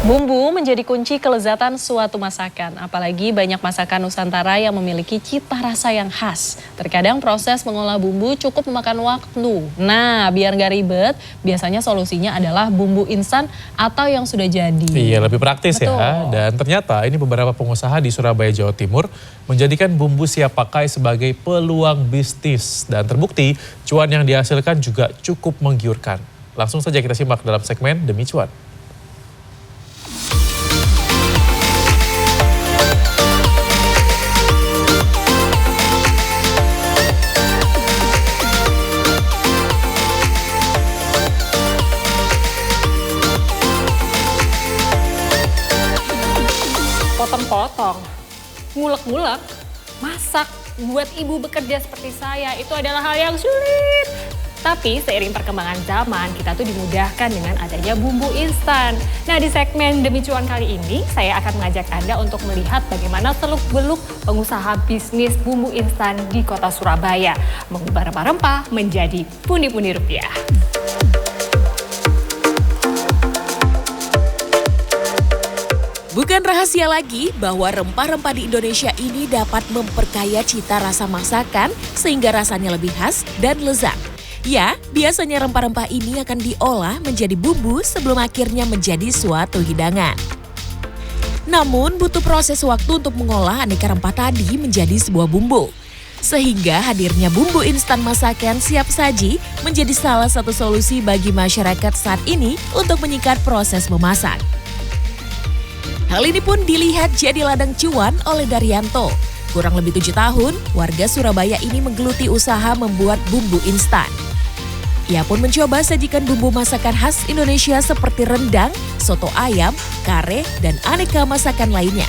Bumbu menjadi kunci kelezatan suatu masakan, apalagi banyak masakan Nusantara yang memiliki cita rasa yang khas. Terkadang proses mengolah bumbu cukup memakan waktu. Nah, biar nggak ribet, biasanya solusinya adalah bumbu instan atau yang sudah jadi. Iya, lebih praktis. Betul. Ya. Dan ternyata ini beberapa pengusaha di Surabaya, Jawa Timur menjadikan bumbu siap pakai sebagai peluang bisnis. Dan terbukti cuan yang dihasilkan juga cukup menggiurkan. Langsung saja kita simak dalam segmen Demi Cuan. Potong-potong, ngulek-ngulek, masak, buat ibu bekerja seperti saya itu adalah hal yang sulit. Tapi seiring perkembangan zaman, kita tuh dimudahkan dengan adanya bumbu instan. Nah, di segmen Demi Cuan kali ini, saya akan mengajak Anda untuk melihat bagaimana seluk-beluk pengusaha bisnis bumbu instan di kota Surabaya mengubah rempah-rempah menjadi pundi-pundi rupiah. Bukan rahasia lagi bahwa rempah-rempah di Indonesia ini dapat memperkaya cita rasa masakan sehingga rasanya lebih khas dan lezat. Ya, biasanya rempah-rempah ini akan diolah menjadi bumbu sebelum akhirnya menjadi suatu hidangan. Namun butuh proses waktu untuk mengolah aneka rempah tadi menjadi sebuah bumbu. Sehingga hadirnya bumbu instan masakan siap saji menjadi salah satu solusi bagi masyarakat saat ini untuk menyingkat proses memasak. Hal ini pun dilihat jadi ladang cuan oleh Daryanto. Kurang lebih 7 tahun, warga Surabaya ini menggeluti usaha membuat bumbu instan. Ia pun mencoba sajikan bumbu masakan khas Indonesia seperti rendang, soto ayam, kare, dan aneka masakan lainnya.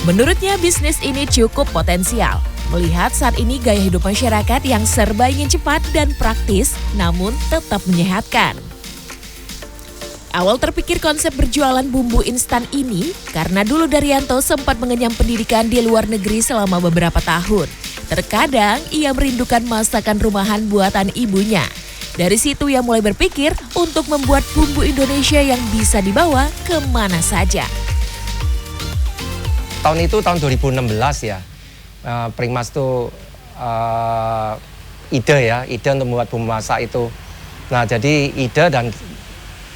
Menurutnya bisnis ini cukup potensial. Melihat saat ini gaya hidup masyarakat yang serba ingin cepat dan praktis, namun tetap menyehatkan. Awal terpikir konsep berjualan bumbu instan ini karena dulu Daryanto sempat mengenyam pendidikan di luar negeri selama beberapa tahun. Terkadang ia merindukan masakan rumahan buatan ibunya. Dari situ ia mulai berpikir untuk membuat bumbu Indonesia yang bisa dibawa kemana saja. Tahun itu tahun 2016 ya, Primas tuh ide untuk membuat bumbu masak itu. Nah, jadi ide dan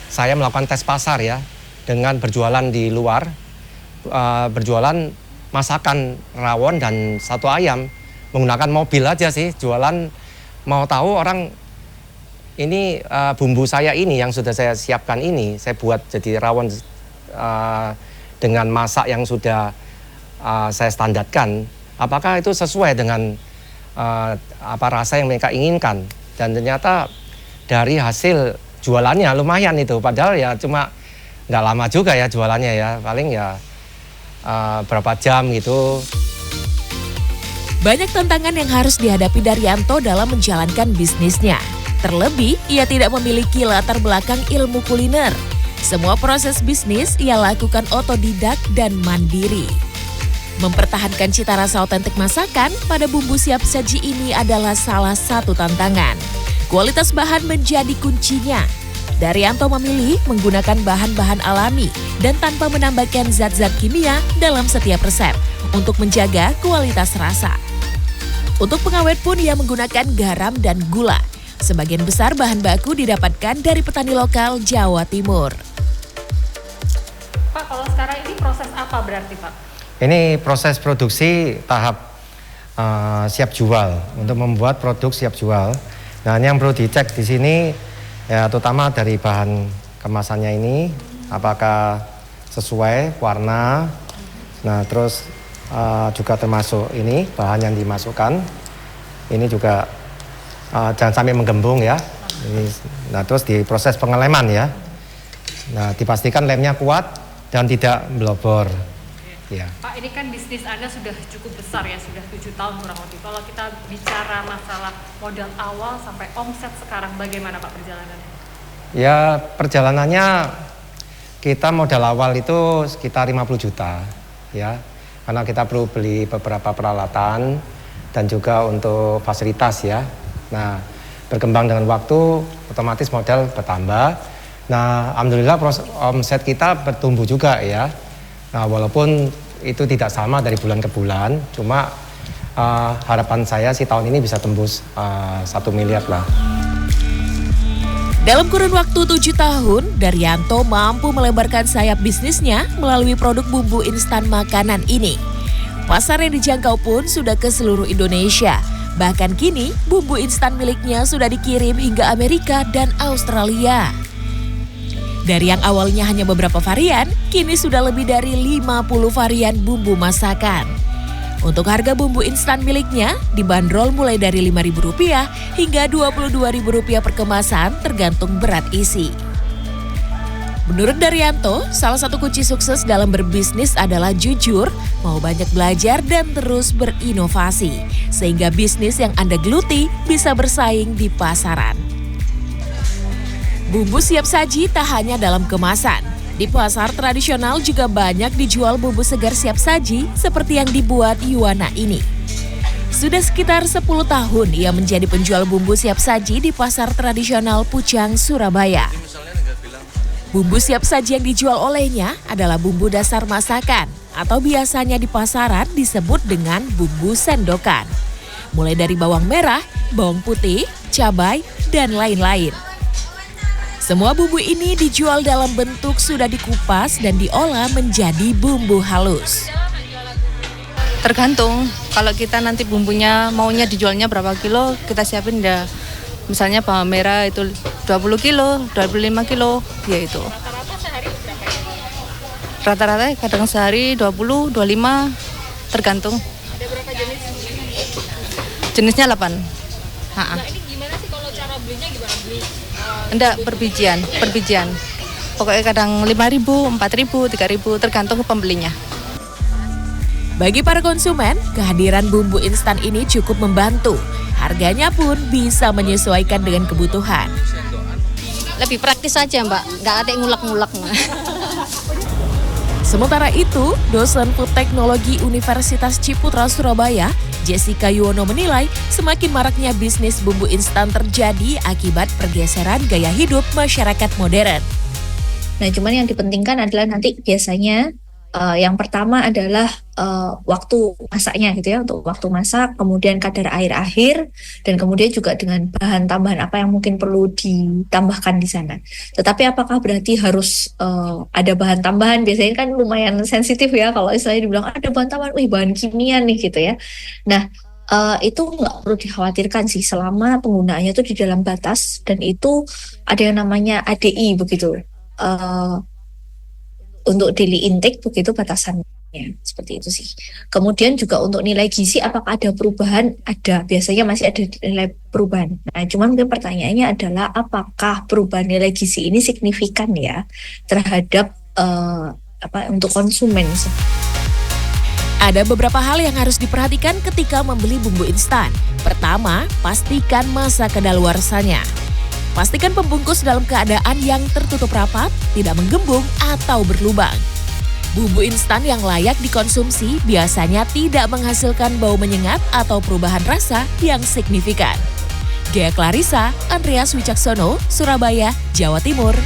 saya melakukan tes pasar ya, dengan berjualan di luar, berjualan masakan rawon dan soto ayam, menggunakan mobil aja sih, jualan mau tahu orang ini bumbu saya ini yang sudah saya siapkan ini, saya buat jadi rawon dengan masak yang sudah saya standarkan, apakah itu sesuai dengan apa rasa yang mereka inginkan. Dan ternyata dari hasil jualannya lumayan itu, padahal ya cuma nggak lama juga ya jualannya ya, paling ya berapa jam gitu. Banyak tantangan yang harus dihadapi Daryanto dalam menjalankan bisnisnya. Terlebih, ia tidak memiliki latar belakang ilmu kuliner. Semua proses bisnis ia lakukan otodidak dan mandiri. Mempertahankan cita rasa otentik masakan pada bumbu siap saji ini adalah salah satu tantangan. Kualitas bahan menjadi kuncinya. Daryanto memilih menggunakan bahan-bahan alami dan tanpa menambahkan zat-zat kimia dalam setiap resep untuk menjaga kualitas rasa. Untuk pengawet pun ia menggunakan garam dan gula. Sebagian besar bahan baku didapatkan dari petani lokal Jawa Timur. Pak, kalau sekarang ini proses apa berarti, Pak? Ini proses produksi tahap siap jual, untuk membuat produk siap jual. Nah, ini yang perlu dicek di sini ya, terutama dari bahan kemasannya ini apakah sesuai warna. Nah, terus juga termasuk ini bahan yang dimasukkan. Ini juga jangan sampai menggembung ya. Nah, terus diproses pengeleman ya. Nah, dipastikan lemnya kuat dan tidak melobor. Ya. Pak, ini kan bisnis Anda sudah cukup besar ya, sudah 7 tahun kurang lebih. Kalau kita bicara masalah modal awal sampai omset sekarang, bagaimana Pak perjalanannya? Ya, perjalanannya kita modal awal itu sekitar 50 juta ya. Karena kita perlu beli beberapa peralatan dan juga untuk fasilitas ya. Nah, berkembang dengan waktu otomatis modal bertambah. Nah, alhamdulillah omset kita bertumbuh juga ya. Nah, walaupun itu tidak sama dari bulan ke bulan, cuma harapan saya sih tahun ini bisa tembus 1 miliar lah. Dalam kurun waktu 7 tahun, Daryanto mampu melebarkan sayap bisnisnya melalui produk bumbu instan makanan ini. Pasar yang dijangkau pun sudah ke seluruh Indonesia. Bahkan kini, bumbu instan miliknya sudah dikirim hingga Amerika dan Australia. Dari yang awalnya hanya beberapa varian, kini sudah lebih dari 50 varian bumbu masakan. Untuk harga bumbu instan miliknya dibanderol mulai dari Rp5.000 hingga Rp22.000 per kemasan tergantung berat isi. Menurut Daryanto, salah satu kunci sukses dalam berbisnis adalah jujur, mau banyak belajar dan terus berinovasi. Sehingga bisnis yang Anda geluti bisa bersaing di pasaran. Bumbu siap saji tak hanya dalam kemasan. Di pasar tradisional juga banyak dijual bumbu segar siap saji seperti yang dibuat Yuwana ini. Sudah sekitar 10 tahun ia menjadi penjual bumbu siap saji di pasar tradisional Pucang, Surabaya. Bumbu siap saji yang dijual olehnya adalah bumbu dasar masakan atau biasanya di pasaran disebut dengan bumbu sendokan. Mulai dari bawang merah, bawang putih, cabai, dan lain-lain. Semua bumbu ini dijual dalam bentuk sudah dikupas dan diolah menjadi bumbu halus. Tergantung, kalau kita nanti bumbunya maunya dijualnya berapa kilo, kita siapin dah. Misalnya bawang merah itu 20 kilo, 25 kilo, ya itu. Rata-rata kadang sehari 20, 25, tergantung. Ada berapa jenis? Jenisnya 8. Nah, ini gimana sih kalau cara belinya gimana beli? Enggak, perbijian. Pokoknya kadang 5.000, 4.000, 3.000, tergantung pembelinya. Bagi para konsumen, kehadiran bumbu instan ini cukup membantu. Harganya pun bisa menyesuaikan dengan kebutuhan. Lebih praktis aja Mbak, nggak ada yang ngulek-ngulek. Sementara itu, dosen food teknologi Universitas Ciputra Surabaya, Jessica Yuwono menilai semakin maraknya bisnis bumbu instan terjadi akibat pergeseran gaya hidup masyarakat modern. Nah, cuman yang dipentingkan adalah nanti biasanya yang pertama adalah waktu masaknya gitu ya, untuk waktu masak, kemudian kadar air akhir, dan kemudian juga dengan bahan tambahan apa yang mungkin perlu ditambahkan di sana. Tetapi apakah berarti harus ada bahan tambahan? Biasanya kan lumayan sensitif ya kalau istilahnya dibilang ada bahan tambahan, wih bahan kimia nih gitu ya. Nah, itu nggak perlu dikhawatirkan sih selama penggunaannya itu di dalam batas, dan itu ada yang namanya ADI begitu. Untuk daily intake begitu batasannya, seperti itu sih. Kemudian juga untuk nilai gizi apakah ada perubahan? Ada, biasanya masih ada nilai perubahan. Nah, cuman mungkin pertanyaannya adalah apakah perubahan nilai gizi ini signifikan ya terhadap untuk konsumen. Ada beberapa hal yang harus diperhatikan ketika membeli bumbu instan. Pertama, pastikan masa kadaluarsanya. Pastikan pembungkus dalam keadaan yang tertutup rapat, tidak menggembung atau berlubang. Bumbu instan yang layak dikonsumsi biasanya tidak menghasilkan bau menyengat atau perubahan rasa yang signifikan. Ghea Clarissa, Andreas Wicaksono, Surabaya, Jawa Timur.